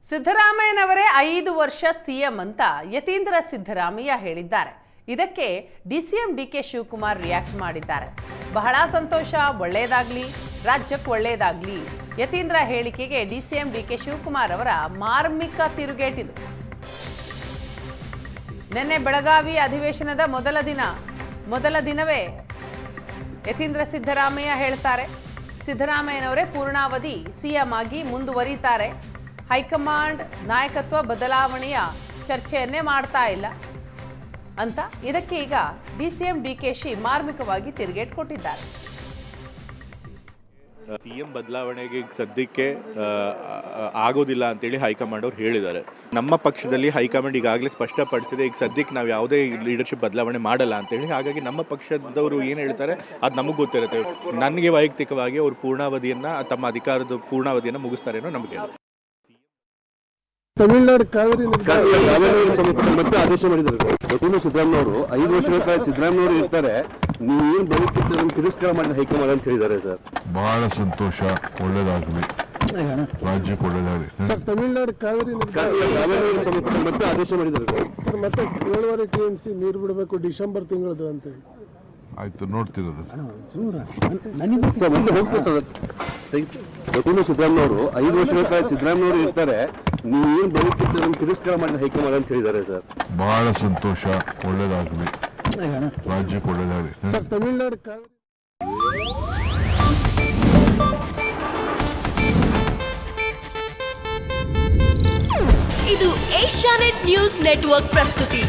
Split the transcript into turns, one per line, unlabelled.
ಸಿದ್ದರಾಮಯ್ಯನವರೇ 5 ವರ್ಷ ಸಿಎಂ ಅಂತ ಯತೀಂದ್ರ ಸಿದ್ದರಾಮಯ್ಯ ಹೇಳಿದ್ದಾರೆ. ಇದಕ್ಕೆ ಡಿಸಿಎಂ ಡಿಕೆ ಶಿವಕುಮಾರ್ ರಿಯಾಕ್ಟ್ ಮಾಡಿದ್ದಾರೆ. ಬಹಳ ಸಂತೋಷ, ಒಳ್ಳೆಯದಾಗ್ಲಿ, ರಾಜ್ಯಕ್ಕೆ ಒಳ್ಳೆಯದಾಗ್ಲಿ. ಯತೀಂದ್ರ ಹೇಳಿಕೆಗೆ ಡಿಸಿಎಂ ಡಿಕೆ ಶಿವಕುಮಾರ್ ಅವರ ಮಾರ್ಮಿಕ ತಿರುಗೇಟಿದು. ನಿನ್ನೆ ಬೆಳಗಾವಿ ಅಧಿವೇಶನದ ಮೊದಲ ದಿನವೇ ಯತೀಂದ್ರ ಸಿದ್ದರಾಮಯ್ಯ ಹೇಳ್ತಾರೆ, ಸಿದ್ದರಾಮಯ್ಯನವರೇ ಪೂರ್ಣಾವಧಿ ಸಿಎಂ ಆಗಿ ಮುಂದುವರಿತಾರೆ. ಹೈಕಮಾಂಡ್ ನಾಯಕತ್ವ ಬದಲಾವಣೆಯ ಚರ್ಚೆಯನ್ನೇ ಮಾಡ್ತಾ ಇಲ್ಲ ಅಂತ. ಇದಕ್ಕೆ ಈಗ ಡಿಸಿಎಂ ಡಿಕೆಶಿ ಮಾರ್ಮಿಕವಾಗಿ ತಿರುಗೇಟ್ ಕೊಟ್ಟಿದ್ದಾರೆ.
ಸಿಎಂ ಬದಲಾವಣೆಗೆ ಸದ್ಯಕ್ಕೆ ಆಗೋದಿಲ್ಲ ಅಂತೇಳಿ ಹೈಕಮಾಂಡ್ ಅವ್ರು ಹೇಳಿದ್ದಾರೆ. ನಮ್ಮ ಪಕ್ಷದಲ್ಲಿ ಹೈಕಮಾಂಡ್ ಈಗಾಗಲೇ ಸ್ಪಷ್ಟಪಡಿಸಿದೆ, ಈಗ ಸದ್ಯಕ್ಕೆ ನಾವು ಯಾವುದೇ ಲೀಡರ್ಶಿಪ್ ಬದಲಾವಣೆ ಮಾಡಲ್ಲ ಅಂತೇಳಿ. ಹಾಗಾಗಿ ನಮ್ಮ ಪಕ್ಷದವರು ಏನು ಹೇಳ್ತಾರೆ ಅದು ನಮಗೆ ಗೊತ್ತಿರುತ್ತೆ. ನನಗೆ ವೈಯಕ್ತಿಕವಾಗಿ ಅವರು ತಮ್ಮ ಅಧಿಕಾರದ ಪೂರ್ಣಾವಧಿಯನ್ನು ಮುಗಿಸ್ತಾರೆ ಅನ್ನೋ ನಮಗೆ.
ತಮಿಳುನಾಡು ಕಾವೇರಿ ಮತ್ತೆ ಆದೇಶ ಮಾಡಿದ್ದಾರೆ. ಯತೀಂದ್ರ ಸಿದ್ದರಾಮಯ್ಯ ಅವರು 5 ವರ್ಷಗಳ ಸಿದ್ದರಾಮಯ್ಯ ಅವರು ಇರ್ತಾರೆ, ನೀವು ಏನು ಬದುಕಿದ್ರೆ ತಿರಸ್ಕಾರ ಮಾಡಿದ ಹೈಕಮಾಂಡ್ ಅಂತ ಹೇಳಿದ್ದಾರೆ ಸರ್.
ಬಹಳ ಸಂತೋಷ, ಒಳ್ಳೇದಾಗಲಿ, ರಾಜ್ಯಕ್ಕೆ ಒಳ್ಳೇದಾಗಲಿ.
ಸರ್, ತಮಿಳುನಾಡು ಕಾವೇರಿ ಮತ್ತೆ ಆದೇಶ ಮಾಡಿದ್ದಾರೆ ಸರ್. ಮತ್ತೆ 7.5 TMC ನೀರು ಬಿಡಬೇಕು ಡಿಸೆಂಬರ್ ತಿಂಗಳದು ಅಂತೇಳಿ.
ಆಯ್ತು, ನೋಡ್ತಿರೋದು.
ಯತೀಂದ್ರ ಸಿದ್ದರಾಮಯ್ಯ ಅವರು 5 ವರ್ಷಗಳ ಸಿದ್ದರಾಮಯ್ಯ ಅವರು ಇರ್ತಾರೆ, ನೀವು ಏನು ಬದುಕಿದ್ರೆ ತಿರಸ್ಕಾರ ಮಾಡಿದ ಹೈಕಮಾಂಡ್ ಅಂತ ಹೇಳಿದ್ದಾರೆ ಸರ್.
ಬಹಳ ಸಂತೋಷ, ಒಳ್ಳೇದಾಗಲಿ, ರಾಜ್ಯಕ್ಕೆ ಒಳ್ಳೇದಾಗಲಿ.
ಸರ್, ತಮಿಳುನಾಡು ಕಾವೇರಿ
ಇದು ಏಷ್ಯಾನೆಟ್ ನ್ಯೂಸ್ ನೆಟ್ವರ್ಕ್ ಪ್ರಸ್ತುತಿ.